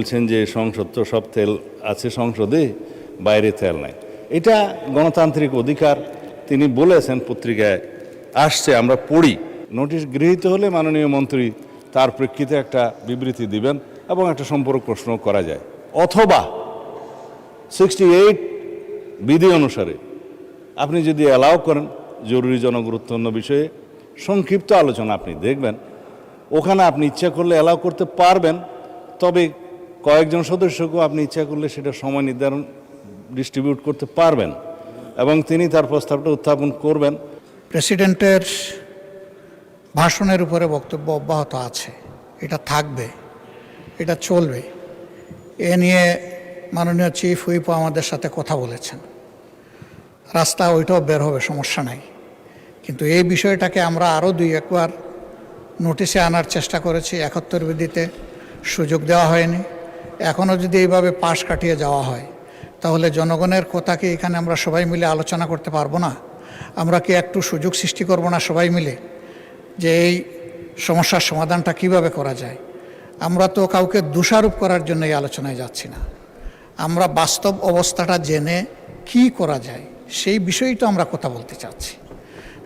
বলছেন যে সংসদ তো সব তেল আছে সংসদে, বাইরে তেল নাই। এটা গণতান্ত্রিক অধিকার, তিনি বলেছেন, পত্রিকায় আসছে, আমরা পড়ি। নোটিশ গৃহীত হলে মাননীয় মন্ত্রী তার প্রেক্ষিতে একটা বিবৃতি দিবেন এবং একটা সম্পর্ক প্রশ্ন করা যায়, অথবা 68 বিধি অনুসারে আপনি যদি অ্যালাউ করেন জরুরি জনগুরুত্বপূর্ণ বিষয়ে সংক্ষিপ্ত আলোচনা, আপনি দেখবেন ওখানে আপনি ইচ্ছা করলে অ্যালাউ করতে পারবেন। তবে কয়েকজন সদস্যকেও আপনি ইচ্ছা করলে সেটা সময় নির্ধারণ ডিস্ট্রিবিউট করতে পারবেন এবং তিনি তার প্রস্তাবটা উত্থাপন করবেন। প্রেসিডেন্টের ভাষণের উপরে বক্তব্য অব্যাহত আছে, এটা থাকবে, এটা চলবে। এ নিয়ে মাননীয় চিফ হুইপও আমাদের সাথে কথা বলেছেন, রাস্তা ওইটাও বের হবে, সমস্যা নাই। কিন্তু এই বিষয়টাকে আমরা আরও দুই একবার নোটিশে আনার চেষ্টা করেছি, 71 বিধিতে সুযোগ দেওয়া হয়নি। এখনও যদি এইভাবে পাশ কাটিয়ে যাওয়া হয় তাহলে জনগণের কথা কি এখানে আমরা সবাই মিলে আলোচনা করতে পারবো না? আমরা কি একটু সুযোগ সৃষ্টি করব না সবাই মিলে, যে এই সমস্যার সমাধানটা কিভাবে করা যায়? আমরা তো কাউকে দোষারোপ করার জন্য এই আলোচনায় যাচ্ছি না, আমরা বাস্তব অবস্থাটা জেনে কি করা যায় সেই বিষয়েই তো আমরা কথা বলতে চাচ্ছি।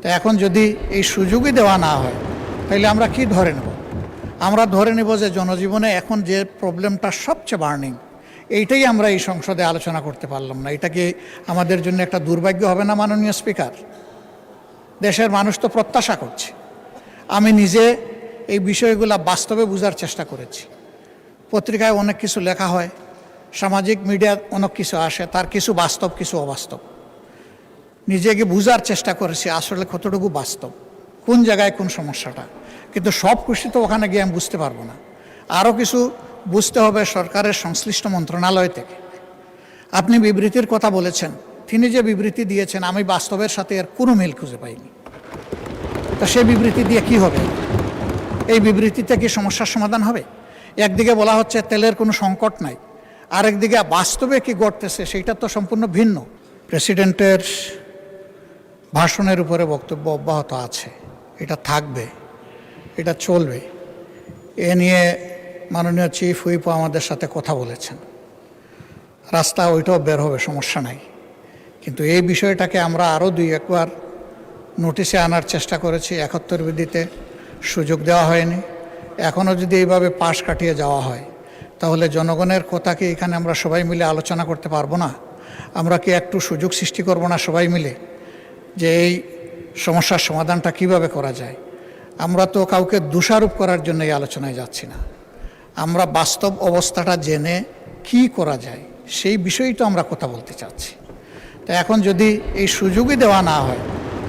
তো এখন যদি এই সুযোগই দেওয়া না হয় তাহলে আমরা কি ধরে নেব? আমরা ধরে নেব যে জনজীবনে এখন যে প্রবলেমটা সবচেয়ে বার্নিং, এইটাই আমরা এই সংসদে আলোচনা করতে পারলাম না। এটা কি আমাদের জন্য একটা দুর্ভাগ্য হবে না মাননীয় স্পিকার? দেশের মানুষ তো প্রত্যাশা করছে। আমি নিজে এই বিষয়গুলো বাস্তবে বোঝার চেষ্টা করেছি। পত্রিকায় অনেক কিছু লেখা হয়, সামাজিক মিডিয়ায় অনেক কিছু আসে, তার কিছু বাস্তব কিছু অবাস্তব। নিজেকে বোঝার চেষ্টা করেছি আসলে কতটুকু বাস্তব, কোন জায়গায় কোন সমস্যাটা। কিন্তু সব কিছু তো ওখানে গিয়ে আমি বুঝতে পারবো না, আরও কিছু বুঝতে হবে সরকারের সংশ্লিষ্ট মন্ত্রণালয় থেকে। আপনি বিবৃতির কথা বলেছেন, তিনি যে বিবৃতি দিয়েছেন আমি বাস্তবের সাথে এর কোনো মিল খুঁজে পাইনি। তা সেই বিবৃতি দিয়ে কি হবে? এই বিবৃতিতে কি সমস্যার সমাধান হবে? একদিকে বলা হচ্ছে তেলের কোনো সংকট নাই, আরেকদিকে বাস্তবে কি ঘটতেছে সেইটা তো সম্পূর্ণ ভিন্ন। প্রেসিডেন্টের ভাষণের উপরে বক্তব্য অব্যাহত আছে, এটা থাকবে, এটা চলবে। এ নিয়ে মাননীয় চিফ হুইপও আমাদের সাথে কথা বলেছেন, রাস্তা ওইটাও বের হবে, সমস্যা নাই। কিন্তু এই বিষয়টাকে আমরা আরও দুই একবার নোটিশে আনার চেষ্টা করেছি, 71 বিধিতে সুযোগ দেওয়া হয়নি। এখনও যদি এইভাবে পাশ কাটিয়ে যাওয়া হয় তাহলে জনগণের কথা কি এখানে আমরা সবাই মিলে আলোচনা করতে পারবো না? আমরা কি একটু সুযোগ সৃষ্টি করব না সবাই মিলে, যে এই সমস্যার সমাধানটা কিভাবে করা যায়? আমরা তো কাউকে দোষারোপ করার জন্য এই আলোচনায় যাচ্ছি না, আমরা বাস্তব অবস্থাটা জেনে কি করা যায় সেই বিষয়েই তো আমরা কথা বলতে চাচ্ছি। তো এখন যদি এই সুযোগই দেওয়া না হয়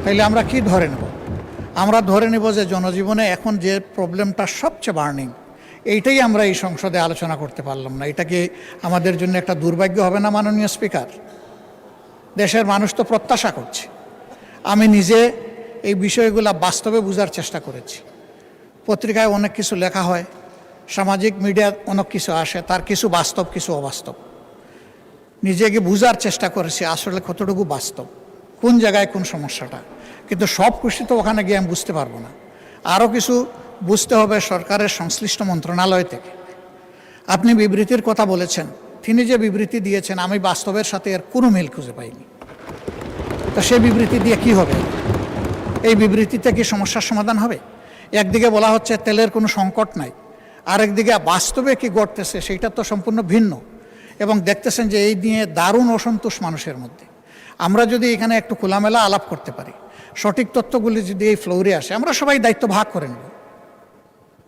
তাহলে আমরা কি ধরে নেব? আমরা ধরে নেব যে জনজীবনে এখন যে প্রবলেমটা সবচেয়ে বার্নিং, এইটাই আমরা এই সংসদে আলোচনা করতে পারলাম না। এটা কি আমাদের জন্য একটা দুর্ভাগ্য হবে না মাননীয় স্পিকার? দেশের মানুষ তো প্রত্যাশা করছে। আমি নিজে এই বিষয়গুলো বাস্তবে বোঝার চেষ্টা করেছি। পত্রিকায় অনেক কিছু লেখা হয়, সামাজিক মিডিয়ায় অনেক কিছু আসে, তার কিছু বাস্তব কিছু অবাস্তব। নিজেকে বোঝার চেষ্টা করেছি আসলে কতটুকু বাস্তব, কোন জায়গায় কোন সমস্যাটা। কিন্তু সব কিছু তো ওখানে গিয়ে আমি বুঝতে পারবো না, আরও কিছু বুঝতে হবে সরকারের সংশ্লিষ্ট মন্ত্রণালয় থেকে। আপনি বিবৃতির কথা বলেছেন, তিনি যে বিবৃতি দিয়েছেন আমি বাস্তবের সাথে এর কোনো মিল খুঁজে পাইনি। তো সেই বিবৃতি দিয়ে কি হবে? এই বিবৃতিতে কি সমস্যার সমাধান হবে? একদিকে বলা হচ্ছে তেলের কোনো সংকট নাই, আরেকদিকে বাস্তবে কি ঘটতেছে সেইটা তো সম্পূর্ণ ভিন্ন। এবং দেখতেছেন যে এই নিয়ে দারুণ অসন্তোষ মানুষের মধ্যে। আমরা যদি এখানে একটু খোলামেলা আলাপ করতে পারি, সঠিক তথ্যগুলি যদি এই ফ্লোরে আসে, আমরা সবাই দায়িত্ব ভাগ করে নেব।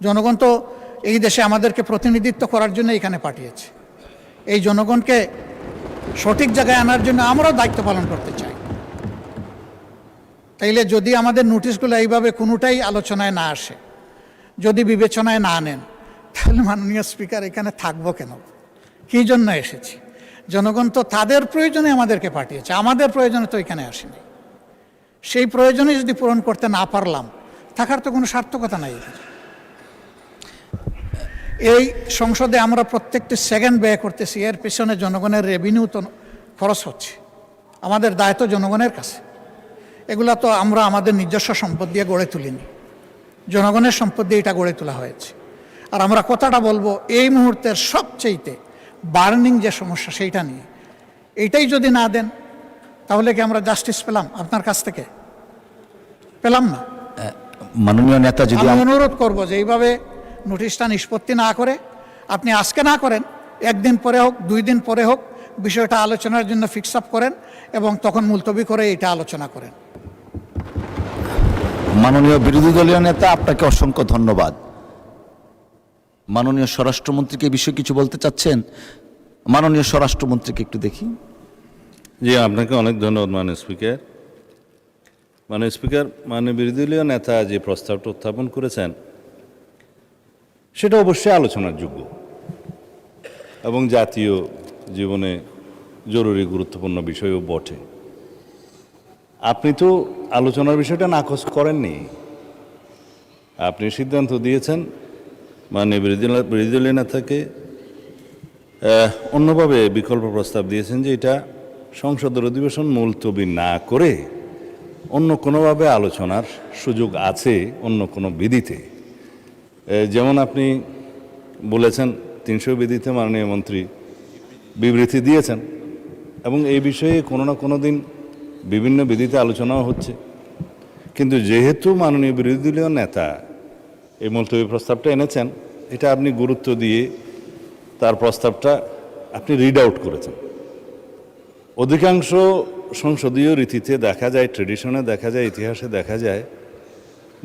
জনগণ তো এই দেশে আমাদেরকে প্রতিনিধিত্ব করার জন্য এখানে পাঠিয়েছে, এই জনগণকে সঠিক জায়গায় আনার জন্য আমরাও দায়িত্ব পালন করতে চাই। তাইলে যদি আমাদের নোটিশগুলো এইভাবে কোনোটাই আলোচনায় না আসে, যদি বিবেচনায় না নেন, তাহলে মাননীয় স্পিকার এখানে থাকবো কেন? কী জন্য এসেছি? জনগণ তো তাদের প্রয়োজনে আমাদেরকে পাঠিয়েছে, আমাদের প্রয়োজনে তো এখানে আসেনি। সেই প্রয়োজনে যদি পূরণ করতে না পারলাম, থাকার তো কোনো সার্থকতা নাই। এই সংসদে আমরা প্রত্যেকটি সেকেন্ড ব্যয় করতেছি, এর পেছনে জনগণের রেভিনিউ তো খরচ হচ্ছে। আমাদের দায়িত্ব জনগণের কাছে। এগুলা তো আমরা আমাদের নিজস্ব সম্পদ দিয়ে গড়ে তুলিনি, জনগণের সম্পদ দিয়ে এটা গড়ে তোলা হয়েছে। আর আমরা কথাটা বলবো এই মুহূর্তের সবচেয়েতে বার্নিং যে সমস্যা সেইটা নিয়ে। এইটাই যদি না দেন তাহলে কি আমরা জাস্টিস পেলাম আপনার কাছ থেকে? পেলাম না। মাননীয় নেতা, যদি আমি অনুরোধ করব যে এইভাবে নোটিশটা নিষ্পত্তি না করে আপনি আজকে না করেন, একদিন পরে হোক, 2 দিন পরে হোক, বিষয়টা আলোচনার জন্য ফিক্স আপ করেন এবং তখন মুলতবি করে এটা আলোচনা করেন। মাননীয় বিরোধী দলীয় নেতা, আপনাকে অসংখ্য ধন্যবাদ। মাননীয় স্বরাষ্ট্রমন্ত্রীকে এই বিষয়ে কিছু বলতে চাচ্ছেন? মাননীয় স্বরাষ্ট্রমন্ত্রীকে একটু দেখি। জি, আপনাকে অনেক ধন্যবাদ মাননীয় স্পিকার। মাননীয় স্পিকার, মাননীয় বিরোধী দলীয় নেতা যে প্রস্তাবটা উত্থাপন করেছেন সেটা অবশ্যই আলোচনার যোগ্য এবং জাতীয় জীবনে জরুরি গুরুত্বপূর্ণ বিষয়ও বটে। আপনি তো আলোচনার বিষয়টা নাকচ করেননি, আপনি সিদ্ধান্ত দিয়েছেন মাননীয় বিরোধী দলীয় নেতাকে অন্যভাবে বিকল্প প্রস্তাব দিয়েছেন যে এটা সংসদের অধিবেশন মুলতবি না করে অন্য কোনোভাবে আলোচনার সুযোগ আছে অন্য কোনো বিধিতে। যেমন আপনি বলেছেন 300 বিধিতে মাননীয় মন্ত্রী বিবৃতি দিয়েছেন এবং এই বিষয়ে কোনো না কোনো দিন বিভিন্ন বিধিতে আলোচনাও হচ্ছে। কিন্তু যেহেতু মাননীয় বিরোধী দলীয় নেতা এই মুলতবি প্রস্তাবটা এনেছেন, এটা আপনি গুরুত্ব দিয়ে তার প্রস্তাবটা আপনি রিড আউট করেছেন। অধিকাংশ সংসদীয় রীতিতে দেখা যায়, ট্রেডিশনে দেখা যায়, ইতিহাসে দেখা যায়,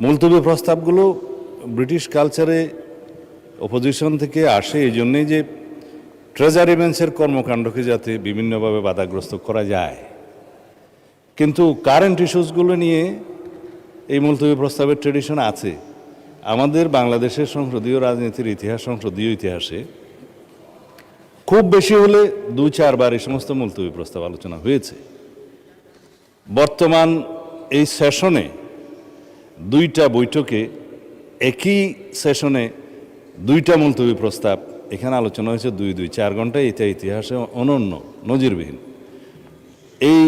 মুলতবি প্রস্তাবগুলো ব্রিটিশ কালচারে অপোজিশন থেকে আসে এই জন্যেই যে ট্রেজারি বেঞ্চের কর্মকাণ্ডকে যাতে বিভিন্নভাবে বাধাগ্রস্ত করা যায়। কিন্তু কারেন্ট ইস্যুসগুলো নিয়ে এই মুলতবি প্রস্তাবের ট্রেডিশন আছে। আমাদের বাংলাদেশের সংসদীয় রাজনীতির ইতিহাস, সংসদীয় ইতিহাসে খুব বেশি হলে 2-4 বার এই সমস্ত মুলতবি প্রস্তাব আলোচনা হয়েছে। বর্তমান এই সেশনে 2টা বৈঠকে একই সেশনে 2টা মুলতবি প্রস্তাব এখানে আলোচনা হয়েছে 2-4 ঘন্টা। এটা ইতিহাসে অনন্য, নজিরবিহীন। এই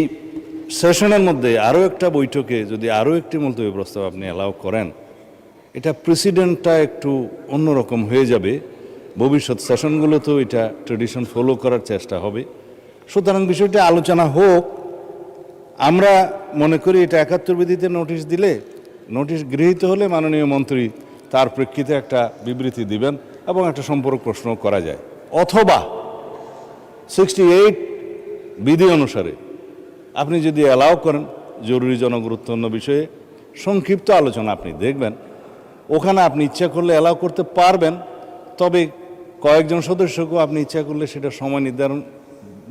সেশনের মধ্যে আরও একটা বৈঠকে যদি আরও একটি মুলতবি প্রস্তাব আপনি অ্যালাউ করেন, এটা প্রেসিডেন্টটা একটু অন্যরকম হয়ে যাবে। ভবিষ্যৎ সেশনগুলোতেও এটা ট্রেডিশন ফলো করার চেষ্টা হবে। সুতরাং বিষয়টা আলোচনা হোক। আমরা মনে করি এটা 71 বিধিতে নোটিশ দিলে, নোটিশ গৃহীত হলে মাননীয় মন্ত্রী তার প্রেক্ষিতে একটা বিবৃতি দিবেন এবং একটা সম্পর্ক প্রশ্ন করা যায়। অথবা 68 বিধি অনুসারে আপনি যদি অ্যালাউ করেন জরুরি জনগুরুত্বপূর্ণ বিষয়ে সংক্ষিপ্ত আলোচনা আপনি দেখবেন, ওখানে আপনি ইচ্ছা করলে অ্যালাউ করতে পারবেন। তবে কয়েকজন সদস্যকেও আপনি ইচ্ছা করলে সেটা সময় নির্ধারণ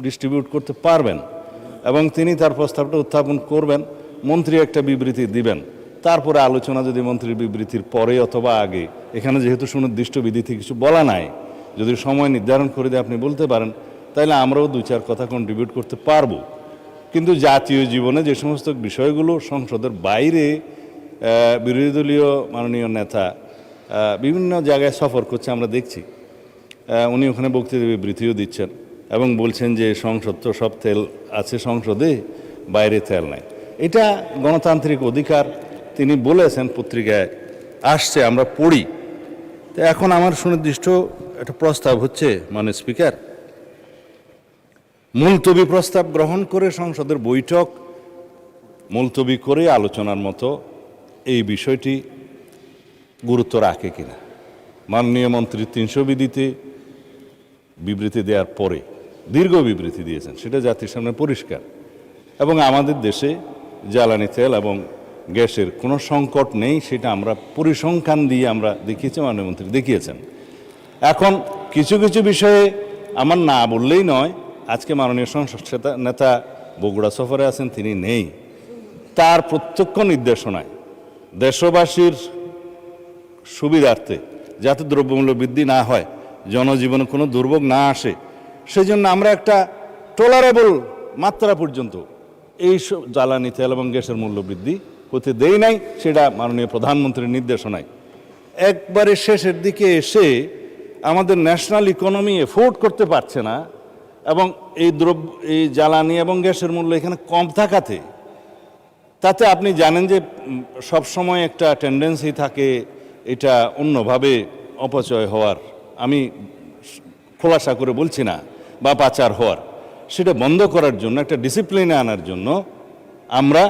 ডিস্ট্রিবিউট করতে পারবেন এবং তিনি তার প্রস্তাবটা উত্থাপন করবেন, মন্ত্রী একটা বিবৃতি দিবেন। তারপরে আলোচনা যদি মন্ত্রীর বিবৃতির পরে অথবা আগে, এখানে যেহেতু সুনির্দিষ্ট বিধিতে কিছু বলা নাই, যদি সময় নির্ধারণ করে দিয়ে আপনি বলতে পারেন, তাহলে আমরাও 2-4 কথা কন্ট্রিবিউট করতে পারবো। কিন্তু জাতীয় জীবনে যে সমস্ত বিষয়গুলো সংসদের বাইরে বিরোধী দলীয় মাননীয় নেতা বিভিন্ন জায়গায় সফর করছে আমরা দেখছি, উনি ওখানে বক্তৃতা বিবৃতিও দিচ্ছেন এবং বলছেন যে সংসদ তো সব তেল আছে সংসদে, বাইরে তেল নাই। এটা গণতান্ত্রিক অধিকার, তিনি বলেছেন, পত্রিকায় আসছে, আমরা পড়ি। তো এখন আমার সুনির্দিষ্ট একটা প্রস্তাব হচ্ছে মাননীয় স্পিকার, মুলতবি প্রস্তাব গ্রহণ করে সংসদের বৈঠক মুলতবি করে আলোচনার মতো এই বিষয়টি গুরুত্ব রাখে কিনা। মাননীয় মন্ত্রী 300 বিধিতে বিবৃতি দেওয়ার পরে দীর্ঘ বিবৃতি দিয়েছেন, সেটা জাতির সামনে পরিষ্কার। এবং আমাদের দেশে জ্বালানি তেল এবং গ্যাসের কোনো সংকট নেই, সেটা আমরা পরিসংখ্যান দিয়ে আমরা দেখিয়েছি, মাননীয় মন্ত্রী দেখিয়েছেন। এখন কিছু কিছু বিষয়ে আমার না বললেই নয়। আজকে মাননীয় সংসদ নেতা বগুড়া সফরে আছেন, তিনি নেই। তার প্রত্যক্ষ নির্দেশনায় দেশবাসীর সুবিধার্থে যাতে দ্রব্যমূল্য বৃদ্ধি না হয়, জনজীবনে কোনো দুর্ভোগ না আসে, সেই জন্য আমরা একটা টলারেবল মাত্রা পর্যন্ত এই জ্বালানি তেল এবং গ্যাসের মূল্য বৃদ্ধি হতে দেই নাই। সেটা মাননীয় প্রধানমন্ত্রীর নির্দেশনায়। একবারে শেষের দিকে এসে আমাদের ন্যাশনাল ইকোনমি এফোর্ড করতে পারছে না এবং এই জ্বালানি এবং গ্যাসের মূল্য এখানে কম থাকাতে, তাতে আপনি জানেন যে সবসময় একটা টেন্ডেন্সি থাকে এটা অন্যভাবে অপচয় হওয়ার, আমি খোলাসা করে বলছি না, বা পাচার হওয়ার, সেটা বন্ধ করার জন্য, একটা ডিসিপ্লিনে আনার জন্য আমরা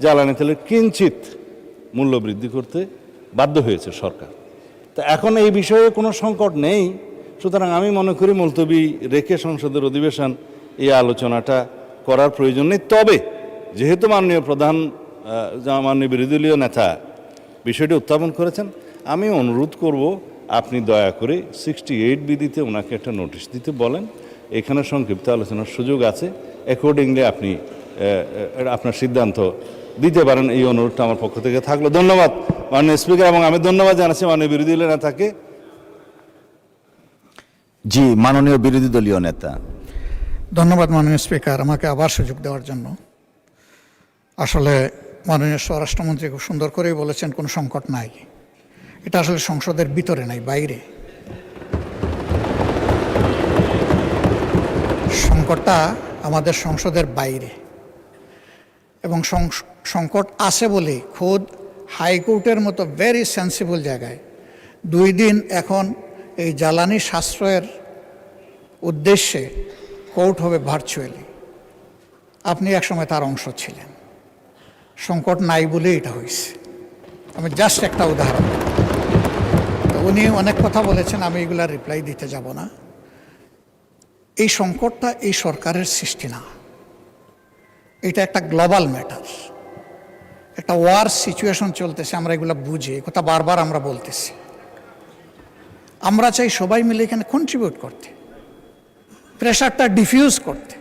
জ্বালানি তেলের কিঞ্চিত মূল্য বৃদ্ধি করতে বাধ্য হয়েছে সরকার। তা এখন এই বিষয়ে কোনো সংকট নেই, সুতরাং আমি মনে করি মুলতবি রেখে সংসদের অধিবেশন এই আলোচনাটা করার প্রয়োজন নেই। তবে যেহেতু মাননীয় মাননীয় বিরোধী দলীয় নেতা বিষয়টি উত্থাপন করেছেন, আমি অনুরোধ করব আপনি দয়া করে 68 বিধিতে ওনাকে একটা নোটিশ দিতে বলেন। এখানে সংক্ষিপ্ত আলোচনার সুযোগ আছে, অ্যাকর্ডিংলি আপনি আপনার সিদ্ধান্ত দিতে পারেন। এই অনুরোধটা আমার পক্ষ থেকে থাকলো। ধন্যবাদ মাননীয় স্পিকার, এবং আমি ধন্যবাদ জানাচ্ছি মাননীয় বিরোধী দলীয় নেতাকে। জি, মাননীয় বিরোধী দলীয় নেতা। ধন্যবাদ মাননীয় স্পিকার, আমাকে আবার সুযোগ দেওয়ার জন্য। আসলে মাননীয় স্বরাষ্ট্রমন্ত্রী খুব সুন্দর করেই বলেছেন কোনো সংকট নাই। এটা আসলে সংসদের ভিতরে নাই, বাইরে। সংকটটা আমাদের সংসদের বাইরে, এবং সংকট আছে বলেই খোদ হাইকোর্টের মতো ভেরি সেন্সিবল জায়গায় 2 দিন এখন এই জ্বালানি সাশ্রয়ের উদ্দেশ্যে কোর্ট হবে ভার্চুয়ালি। আপনি একসময় তার অংশ ছিলেন। সংকট নাই বলে এটা হয়েছে। আমি জাস্ট একটা উদাহরণ। তো উনি অনেক কথা বলেছেন, আমি এগুলা রিপ্লাই দিতে যাব না। এই সংকটটা এই সরকারের সৃষ্টি না, এটা একটা গ্লোবাল ম্যাটার, একটা ওয়ার সিচুয়েশন চলতেছে। আমরা এগুলো বুঝি, এই কথা বারবার আমরা বলতেছি। আমরা চাই সবাই মিলে এখানে কন্ট্রিবিউট করতে, প্রেশারটা ডিফিউজ করতে,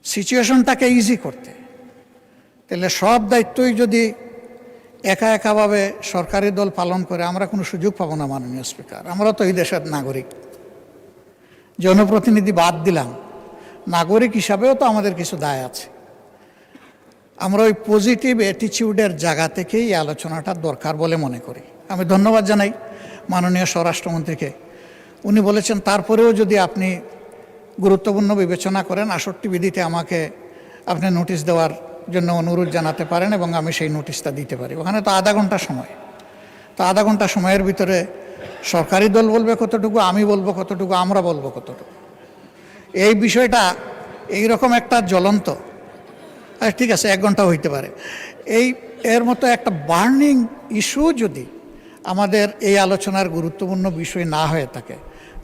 সিচুয়েশনটাকে ইজি করতে। তাহলে সব দায়িত্বই যদি একা একাভাবে সরকারি দল পালন করে, আমরা কোনো সুযোগ পাবো না মাননীয় স্পিকার। আমরা তো এই দেশের নাগরিক, জনপ্রতিনিধি বাদ দিলাম, নাগরিক হিসাবেও তো আমাদের কিছু দায় আছে। আমরা ওই পজিটিভ অ্যাটিটিউডের জায়গা থেকেই এই আলোচনাটা দরকার বলে মনে করি। আমি ধন্যবাদ জানাই মাননীয় স্বরাষ্ট্রমন্ত্রীকে। উনি বলেছেন তারপরেও যদি আপনি গুরুত্বপূর্ণ বিবেচনা করেন, 68 বিধিতে আমাকে আপনি নোটিশ দেওয়ার জন্য অনুরোধ জানাতে পারেন, এবং আমি সেই নোটিশটা দিতে পারি। ওখানে তো আধা ঘন্টা সময়, তো আধা ঘন্টা সময়ের ভিতরে সরকারি দল বলবে কতটুকু, আমি বলবো কতটুকু, আমরা বলবো কতটুকু। এই বিষয়টা এইরকম একটা জ্বলন্ত, ঠিক আছে 1 ঘন্টা হইতে পারে, এর মতো একটা বার্নিং ইস্যু যদি আমাদের এই আলোচনার গুরুত্বপূর্ণ বিষয় না হয়ে থাকে,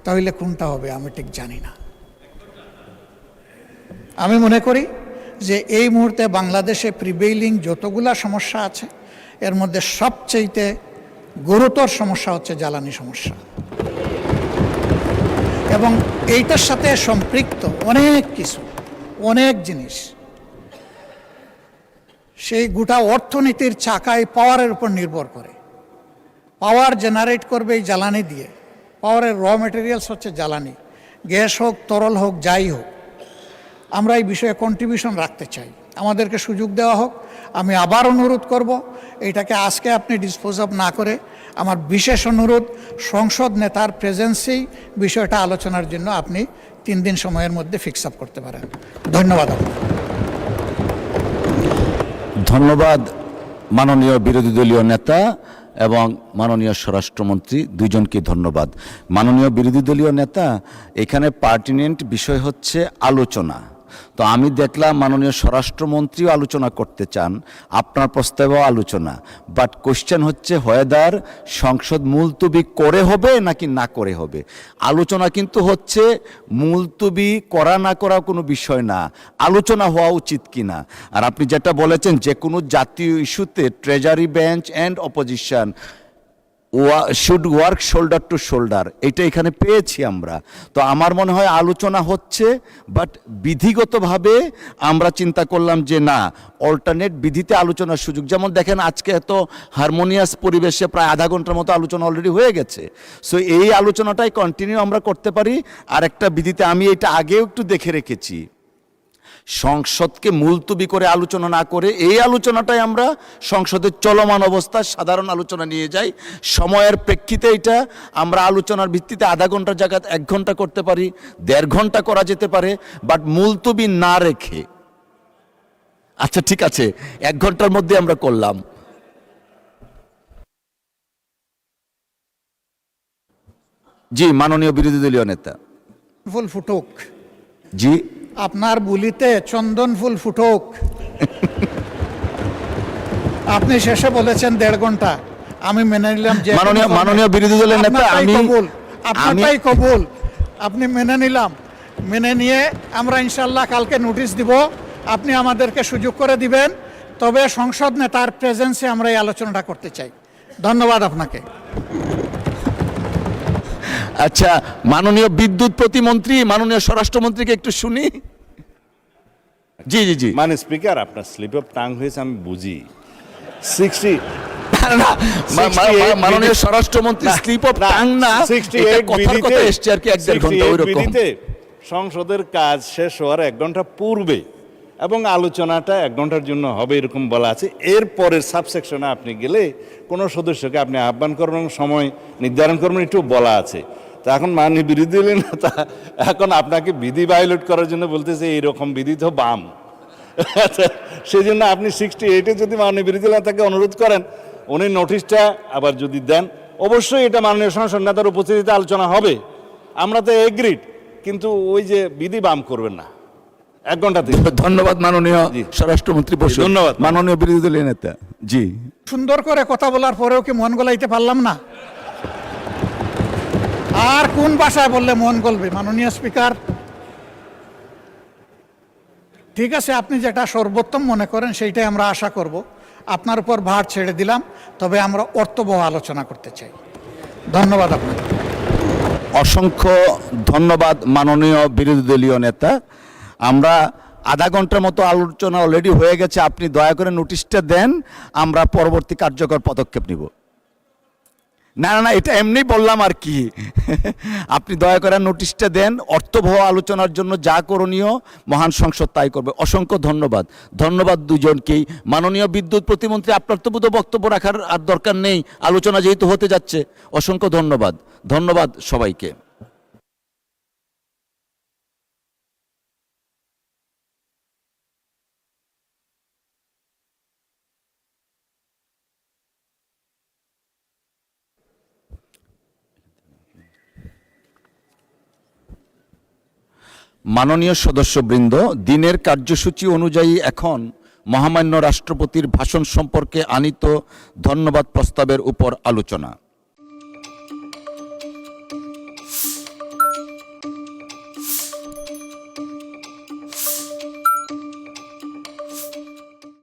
তাহলে কোনটা হবে আমি ঠিক জানি না। আমি মনে করি যে এই মুহূর্তে বাংলাদেশে প্রিভেইলিং যতগুলা সমস্যা আছে, এর মধ্যে সবচেয়ে গুরুতর সমস্যা হচ্ছে জ্বালানি সমস্যা, এবং এইটার সাথে সম্পৃক্ত অনেক কিছু, অনেক জিনিস। সেই গোটা অর্থনীতির চাকায় পাওয়ারের উপর নির্ভর করে। পাওয়ার জেনারেট করবে এই জ্বালানি দিয়ে। পাওয়ারের র মেটেরিয়ালস হচ্ছে জ্বালানি, গ্যাস হোক, তরল হোক, যাই হোক। আমরা এই বিষয়ে কন্ট্রিবিউশন রাখতে চাই, আমাদেরকে সুযোগ দেওয়া হোক। আমি আবার অনুরোধ করব, এটাকে আজকে আপনি ডিসপোজ অফ না করে, আমার বিশেষ অনুরোধ, সংসদ নেতার প্রেজেন্সেই বিষয়টা আলোচনার জন্য আপনি 3 দিন সময়ের মধ্যে ফিক্স আপ করতে পারেন। ধন্যবাদ আপনার। ধন্যবাদ মাননীয় বিরোধী দলীয় নেতা এবং মাননীয় স্বরাষ্ট্রমন্ত্রী, দুইজনকে ধন্যবাদ। মাননীয় বিরোধী দলীয় নেতা, এখানে পার্টিনেন্ট বিষয় হচ্ছে আলোচনা। তো আমি দেখলাম মাননীয় স্বরাষ্ট্রমন্ত্রীও আলোচনা করতে চান, আপনার প্রস্তাবেও আলোচনা, বাট কোশ্চেন হচ্ছে হয়দার সংসদ মুলতবি করে হবে নাকি না করে হবে। আলোচনা কিন্তু হচ্ছে মুলতবি করা না করা কোনো বিষয় না, আলোচনা হওয়া উচিত কিনা। আর আপনি যেটা বলেছেন, যে কোনো জাতীয় ইস্যুতে treasury bench and opposition should work shoulder two shoulder, এটা এখানে পেয়েছি আমরা। তো আমার মনে হয় আলোচনা হচ্ছে, বাট বিধিগতভাবে আমরা চিন্তা করলাম যে না, অল্টারনেট বিধিতে আলোচনার সুযোগ। যেমন দেখেন, আজকে এত হারমোনিয়াস পরিবেশে প্রায় আধা ঘন্টার মতো আলোচনা অলরেডি হয়ে গেছে। সো এই আলোচনাটাই কন্টিনিউ আমরা করতে পারি। আর একটা বিধিতে আমি এটা আগেও একটু দেখে রেখেছি, সংসদকে মুলতবি করে আলোচনা না করে এই আলোচনাটাই আমরা সংসদের চলমান অবস্থায় সাধারণ আলোচনা নিয়ে যাই। সময়ের প্রেক্ষিতে এটা আমরা আলোচনার ভিত্তিতে আধা ঘন্টার জায়গায় 1 ঘন্টা করতে পারি, 1.5 ঘন্টা করা যেতে পারে, বাট মুলতবি না রেখে। আচ্ছা ঠিক আছে, 1 ঘন্টার মধ্যে আমরা করলাম। জি মাননীয় বিরোধী দলীয় নেতা। ফুল ফুটুক, জি আপনার বুলিতে চন্দন ফুল ফুটুক। আপনি শেষে বলেছেন 1.5 ঘন্টা, আমি মেনে নিলাম যে মাননীয় বিরোধী দলের নেতা, আপনারটাই কবুল, আপনি মেনে নিলাম। মেনে নিয়ে আমরা ইনশাল্লাহ কালকে নোটিশ দিব, আপনি আমাদেরকে সুযোগ করে দিবেন, তবে সংসদ নেতার প্রেজেন্সে আমরা এই আলোচনাটা করতে চাই। ধন্যবাদ আপনাকে। আচ্ছা, মাননীয় বিদ্যুৎ প্রতিমন্ত্রী, মাননীয় স্বরাষ্ট্রমন্ত্রীকে একটু শুনি। জি জি জি। মানে স্পিকার, আপনার স্লিপ অফ টাং হয়েছে আমি বুঝি। 60 মাননীয় স্বরাষ্ট্রমন্ত্রী স্লিপ অফ টাং না, 68 কথার কথা এসছে আর কি 1.5 ঘন্টা ওইরকম। বিধিতে সংসদের কাজ শেষ হওয়ার 1 ঘন্টা পূর্বে এবং আলোচনাটা 1 ঘন্টার জন্য হবে এরকম বলা আছে। এরপরের সাবসেকশনে আপনি গেলে কোনো সদস্যকে আপনি আহ্বান করবেন, সময় নির্ধারণ করবেন, একটু বলা আছে। তা এখন মাননীয় বিরোধী দলীয় নেতা এখন আপনাকে বিধি ভায়োলেট করার জন্য বলতেছে এইরকম বিধি তো বাম। সেই জন্য আপনি 68-এ যদি মাননীয় বিরোধী দলীয় নেতাকে অনুরোধ করেন, উনি নোটিশটা আবার যদি দেন, অবশ্যই এটা মাননীয় সংসদ নেতার উপস্থিতিতে আলোচনা হবে। আমরা তো এগ্রিড, কিন্তু ওই যে বিধি বাম করবেন না 1 ঘন্টা থেকে। ধন্যবাদ মাননীয় স্বরাষ্ট্রমন্ত্রী বসু। ধন্যবাদ মাননীয় বিরোধী দলীয় নেতা। জি, সুন্দর করে কথা বলার পরেও কি মন গলাইতে পারলাম না? আর কোন ভাষায় বললে মন গলবে মাননীয় স্পিকার? ঠিক আছে, আপনি যেটা সর্বোত্তম মনে করেন সেইটাই আমরা আশা করব। আপনার উপর ভার ছেড়ে দিলাম, তবে আমরা অর্থবহ আলোচনা করতে চাই। ধন্যবাদ আপনাকে। অসংখ্য ধন্যবাদ মাননীয় বিরোধী দলীয় নেতা। আমরা আধা ঘন্টার মতো আলোচনা অলরেডি হয়ে গেছে, আপনি দয়া করে নোটিশটা দেন, আমরা পরবর্তী কার্যকর পদক্ষেপ নিব। না না না, এটা এমনি বললাম আর কি। আপনি দয়া করে নোটিশটা দেন, অর্থবহ আলোচনার জন্য যা করণীয় মহান সংসদ তাই করবে। অসংখ্য ধন্যবাদ। ধন্যবাদ দুজনকেই। মাননীয় বিদ্যুৎ প্রতিমন্ত্রী, আপনার তো বোধহয় বক্তব্য রাখার আর দরকার নেই, আলোচনা যেহেতু হতে যাচ্ছে। অসংখ্য ধন্যবাদ। ধন্যবাদ সবাইকে। মাননীয় সদস্যবৃন্দ, দিনের কার্যসূচি অনুযায়ী এখন মহামান্য রাষ্ট্রপতির ভাষণ সম্পর্কে আনীত ধন্যবাদ প্রস্তাবের উপর আলোচনা।